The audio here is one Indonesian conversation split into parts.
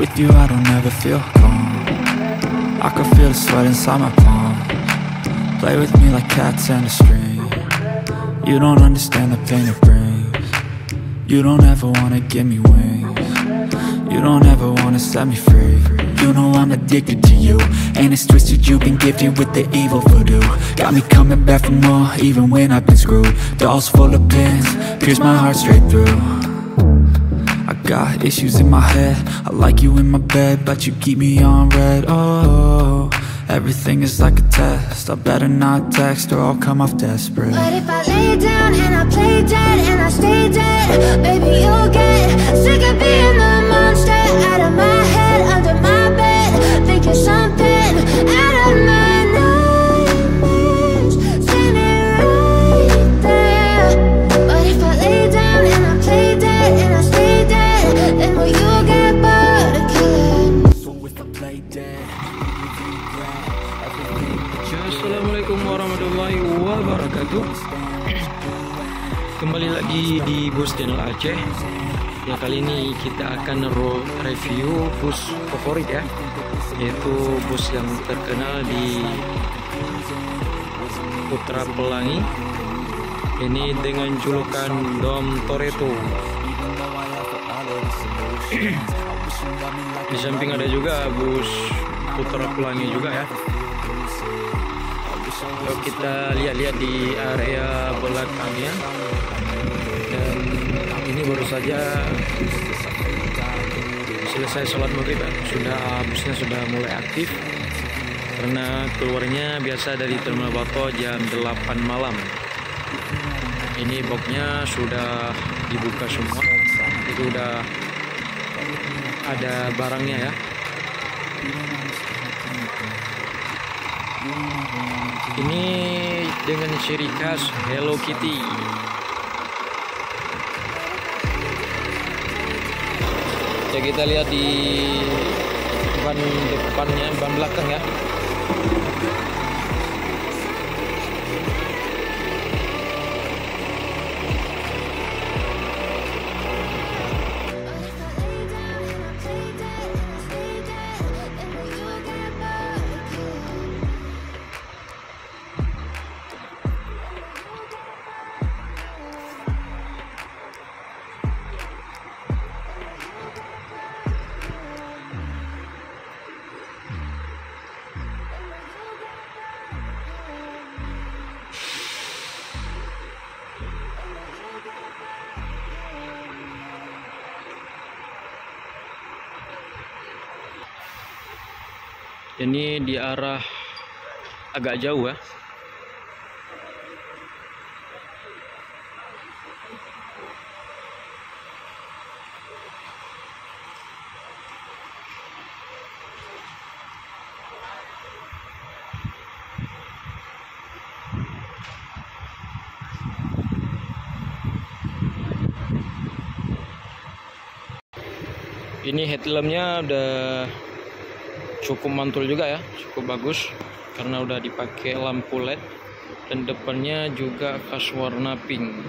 With you I don't ever feel calm. I can feel the sweat inside my palm. Play with me like cats and a string. You don't understand the pain it brings. You don't ever wanna give me wings. You don't ever wanna set me free. You know I'm addicted to you, and it's twisted, you've been gifted with the evil voodoo. Got me coming back for more, even when I've been screwed. Dolls full of pins, pierce my heart straight through. I got issues in my head, I like you in my bed, but you keep me on red. Oh, everything is like a test, I better not text or I'll come off desperate. But if I lay down and I play dead and I stay dead, baby you'll get sick of being the monster out of my head, under my bed, thinking something out of my nightmares, standing right there. But if I lay down and I play dead and I stay dead, then will you get bored of killing? So if I play dead, you regret everything that you did. Assalamualaikum warahmatullahi wabarakatuh. Kembali lagi di Bus Channel Aceh. Ya, kali ini kita akan review bus favorit ya, yaitu bus yang terkenal di Putra Pelangi. Ini dengan julukan Dom Toretto. Di samping ada juga bus Putra Pelangi juga ya. Kalau kita lihat-lihat di area belakangnya, dan ini baru saja selesai sholat maghrib, busnya sudah mulai aktif karena keluarnya biasa dari Terminal Bato jam 8 malam. Ini boxnya sudah dibuka semua, itu udah ada barangnya ya. Ini dengan ciri khas Hello Kitty. Ya, kita lihat di ban depannya, ban belakang ya. Ini di arah agak jauh ya. Ini headlampnya udah cukup mantul juga ya, cukup bagus karena udah dipakai lampu LED, dan depannya juga khas warna pink.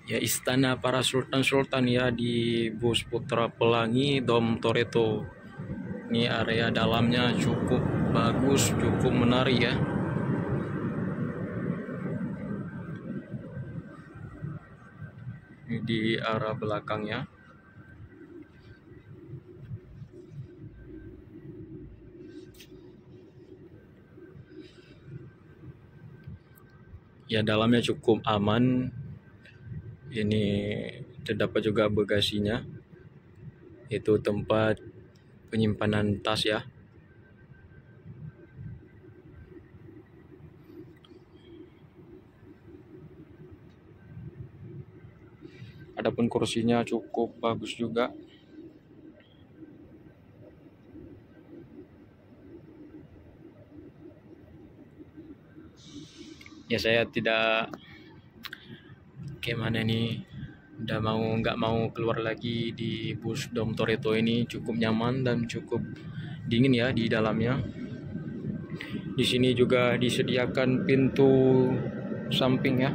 Ya, istana para sultan-sultan ya di bus Putra Pelangi Dom Toretto. Ini area dalamnya cukup bagus, cukup menarik ya. Ini di arah belakangnya. Ya, dalamnya cukup aman. Ini terdapat juga bagasinya, itu tempat penyimpanan tas ya. Adapun kursinya cukup bagus juga. Ya saya tidak gimana nih, nggak mau keluar lagi di bus Dom Toretto ini. Cukup nyaman dan cukup dingin ya di dalamnya. Di sini juga disediakan pintu samping ya.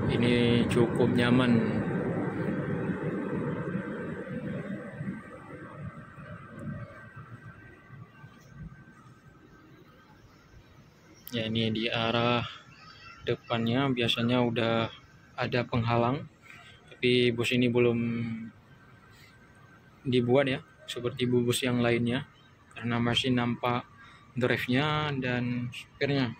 Ini cukup nyaman. Ya, ini di arah depannya biasanya udah ada penghalang, tapi bus ini belum dibuat ya seperti bus yang lainnya, karena masih nampak drive-nya dan supirnya.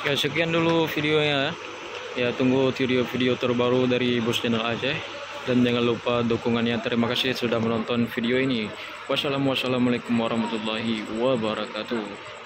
Ya, sekian dulu videonya ya. Tunggu video-video terbaru dari Bus Channel Aceh, dan jangan lupa dukungannya. Terima kasih sudah menonton video ini. Wassalamualaikum warahmatullahi wabarakatuh.